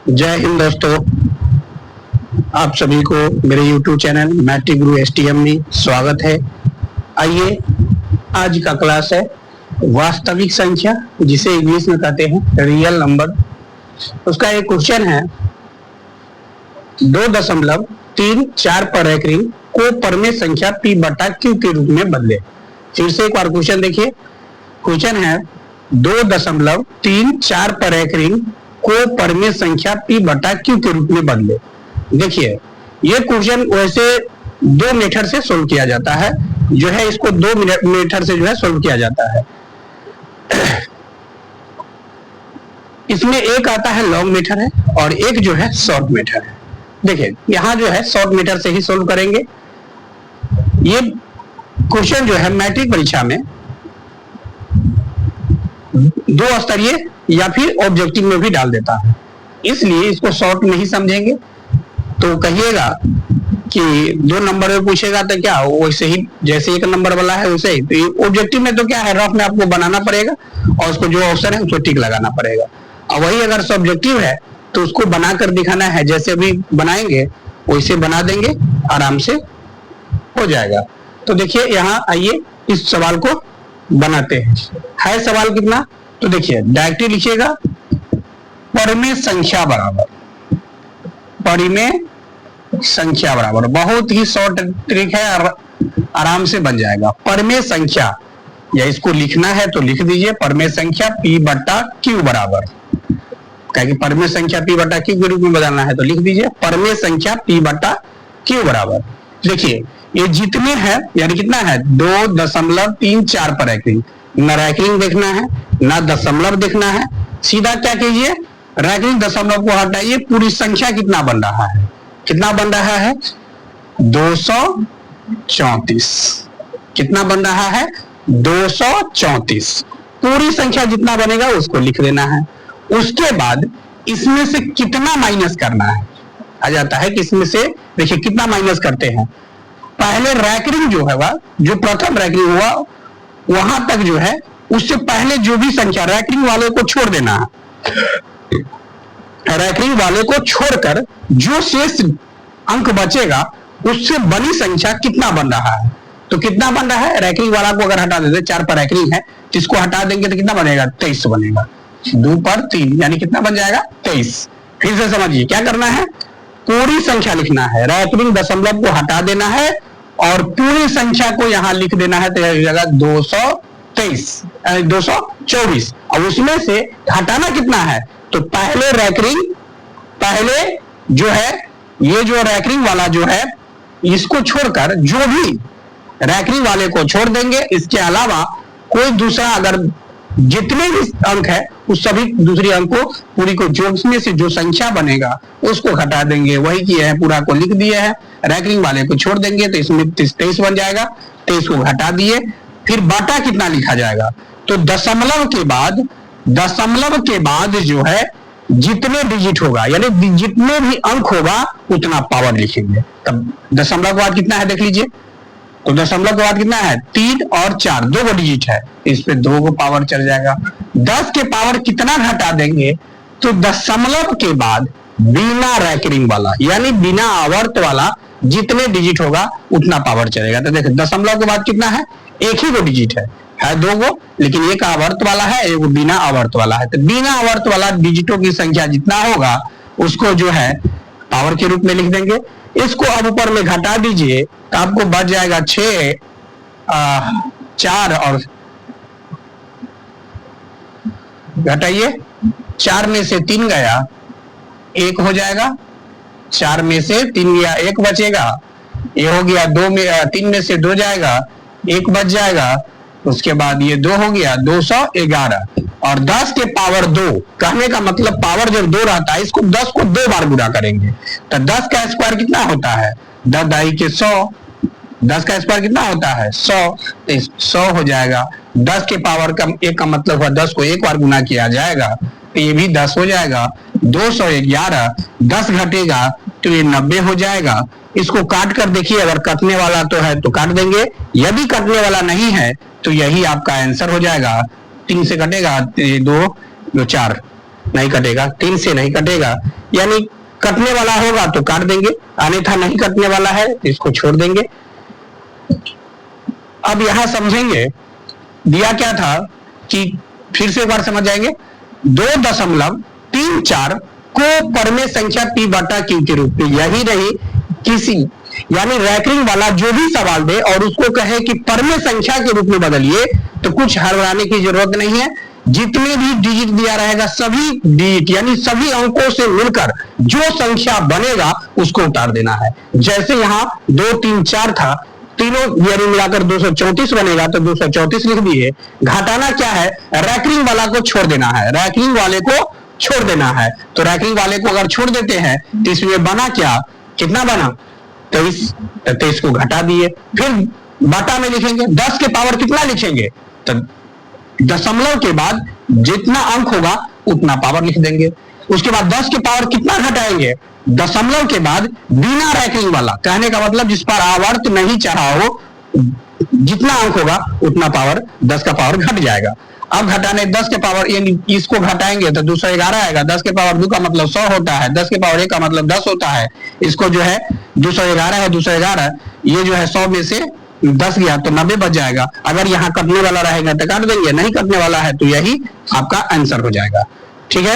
जय हिंद दोस्तों, आप सभी को मेरे YouTube चैनल मैट्रिक गुरु STM में स्वागत है। आइए, आज का क्लास है वास्तविक संख्या, जिसे इंग्लिश में कहते हैं रियल नंबर। उसका एक क्वेश्चन है 2.34 पर एकरिंग को परमेय संख्या P बटा Q के रूप में बदले। फिर से एक बार क्वेश्चन देखिए। क्वेश्चन है 2.34 पर एकरिंग को परमेय संख्या P बटा Q के रूप में बदले। देखिए, ये क्वेश्चन वैसे दो मेथड से सोल्व किया जाता है, जो है इसको दो मेथड से जो है सोल्व किया जाता है। इसमें एक आता है लॉन्ग मेथड है और एक जो है शॉर्ट मेथड है। देखिए, यहाँ जो है शॉर्ट मेथड से ही सोल्व करेंगे। ये क्वेश्चन जो है मैट्रिक परीक्षा में 2 स्तरीय या फिर ऑब्जेक्टिव में भी डाल देता है, इसलिए इसको शॉर्ट नहीं समझेंगे। तो कहिएगा कि 2 नंबर में पूछेगा तो क्या वैसे ही, जैसे 1 नंबर वाला है वैसे ही। तो ऑब्जेक्टिव में तो क्या है, रफ में आपको बनाना पड़ेगा और उसको जो ऑप्शन है उसको टिक लगाना पड़ेगा। और वही अगर सब्जेक्टिव है तो उसको बनाकर दिखाना है, जैसे अभी बनाएंगे वैसे बना देंगे, आराम से हो जाएगा। तो देखिए, यहाँ आइए इस सवाल को बनाते हैं। है सवाल कितना, तो देखिए डायरेक्टली लिखिएगा परमेय संख्या बराबर, परिमेय संख्या बराबर, बहुत ही शॉर्ट ट्रिक है, आराम से बन जाएगा। परमेय संख्या, या इसको लिखना है तो लिख दीजिए परमेय संख्या P बटा Q बराबर, क्योंकि परमेय संख्या P बटा Q के रूप में बदलना है तो लिख दीजिए परमेय संख्या P बटा Q बराबर। देखिए, ये जितने हैं यानी कितना है 2.34 पर एकरिंग, न रैंकिंग देखना है ना दशमलव देखना है, सीधा क्या कीजिए रैंकिंग दशमलव को हटाइए, पूरी संख्या कितना बन रहा है, कितना बन रहा है 234। कितना बन रहा है 234। पूरी संख्या जितना बनेगा उसको लिख देना है। उसके बाद इसमें से कितना माइनस करना है, आ जाता है कि इसमें से देखिए कितना माइनस करते हैं। पहले रैंकिंग जो है वह जो प्रथम रैंकिंग हुआ वहां तक जो है उससे पहले जो भी संख्या रैंकिंग वाले को छोड़ देना है। रैंकिंग वाले को छोड़कर जो शेष अंक बचेगा उससे बड़ी संख्या कितना बन रहा है। तो कितना बन रहा है, रैंकिंग वाला को अगर हटा देते, 4 पर रैंकिंग है, जिसको हटा देंगे तो कितना बनेगा 23 बनेगा। 2 पर 3 यानी कितना बन जाएगा 23। फिर से समझिए क्या करना है, पूरी संख्या लिखना है, रैंकिंग दशमलव को हटा देना है और पूरी संख्या को यहां लिख देना है, तो यह जगह 224। अब उसमें से हटाना कितना है, तो पहले रैंकिंग, पहले जो है ये जो रैंकिंग वाला जो है इसको छोड़कर जो भी रैंकिंग वाले को छोड़ देंगे। इसके अलावा कोई दूसरा अगर जितने भी अंक है उस सभी दूसरी अंक को पूरी को जोड़ने से जो संख्या बनेगा उसको घटा देंगे। वही किए हैं, पूरा को लिख दिए हैं, रैंकिंग वाले को छोड़ देंगे तो इसमें 23 बन जाएगा। 23 को घटा दिए, फिर बाटा कितना लिखा जाएगा, तो दशमलव के बाद जो है जितने डिजिट होगा यानी जितने भी अंक होगा उतना पावर लिखेंगे। तब दशमलव के बाद कितना है देख लीजिए, तो दशमलव के बाद कितना है 3 और 4, 2 डिजिट है, इस पे 2 को पावर चढ़ जाएगा। 10 के पावर कितना घटा देंगे, तो दशमलव के बाद बिना रैंकिंग वाला यानी बिना आवर्त वाला जितने डिजिट होगा उतना पावर चलेगा। तो देखिए दशमलव के बाद कितना है, एक ही को डिजिट है 2 गो, लेकिन एक आवर्त वाला है, एक बिना आवर्त वाला है। तो बिना आवर्त वाला डिजिटों की संख्या जितना होगा उसको जो है पावर के रूप में लिख देंगे। इसको अब ऊपर में घटा दीजिए तो आपको बच जाएगा 6, 4 और घटाइए, 4 में से 3 गया 1 हो जाएगा, 4 में से 3 गया 1 बचेगा, ये हो गया 2 में 3 में से 2 जाएगा 1 बच जाएगा। उसके बाद ये 2 हो गया 211 और 10 के पावर 2, कहने का मतलब पावर जब 2 रहता है इसको 10 को 2 बार गुणा करेंगे तो 10 का स्क्वायर कितना होता है 10 दाई के 100, 10 का स्क्वायर कितना होता है 100, तो 100 हो जाएगा। 10 के पावर का 1 का मतलब हुआ 10 को 1 बार गुना किया जाएगा तो ये भी 10 हो जाएगा। 211, 10 घटेगा तो ये 90 हो जाएगा। इसको काट कर देखिए, अगर कटने वाला तो है तो काट देंगे, यदि कटने वाला नहीं है तो यही आपका आंसर हो जाएगा। 3 से कटेगा 2, 4 नहीं कटेगा, 3 से नहीं कटेगा, यानी कटने वाला होगा तो काट देंगे, अन्यथा नहीं कटने वाला है तो इसको छोड़ देंगे। अब यहां समझेंगे दिया क्या था कि फिर से एक बार समझ जाएंगे, 2.34 को परमेय संख्या p बटा q के रूप में, यही रही किसी यानी रैंकिंग वाला जो भी सवाल दे और उसको कहे कि परमेय संख्या के रूप में बदलिए, तो कुछ हड़बड़ाने की जरूरत नहीं है। जितने भी डिजिट दिया रहेगा सभी डिजिट यानी सभी अंकों से मिलकर जो संख्या बनेगा उसको उतार देना है। जैसे यहाँ 2 3 4 था, तीनों यानी मिलाकर 234 बनेगा तो 234 लिख दिए। घटाना क्या है, रैंकिंग वाला को छोड़ देना है, रैंकिंग वाले को छोड़ देना है। तो रैंकिंग वाले को अगर छोड़ देते हैं तो इसमें बना क्या, कितना बना 23, 23 को घटा दिए। फिर बटा में लिखेंगे 10 के पावर कितना लिखेंगे, तो दशमलव के बाद जितना अंक होगा उतना पावर लिख देंगे। उसके बाद 10 के पावर कितना घटाएंगे, दशमलव के बाद बिना रैंकिंग वाला, कहने का मतलब जिस पर आवर्त नहीं चढ़ा हो जितना अंक होगा उतना पावर 10 का पावर घट जाएगा। अब घटाने 10 के पावर यानी इसको घटाएंगे तो 211 आएगा। 10 के पावर 2 का मतलब 100 होता है, 10 के पावर 1 का मतलब 10 होता है। इसको जो है 211 है, 211 ये जो है 100 में से 10 गया तो 90 बच जाएगा। अगर यहाँ कटने वाला रहेगा तो काट देंगे, नहीं कटने वाला है तो यही आपका आंसर हो जाएगा। ठीक है।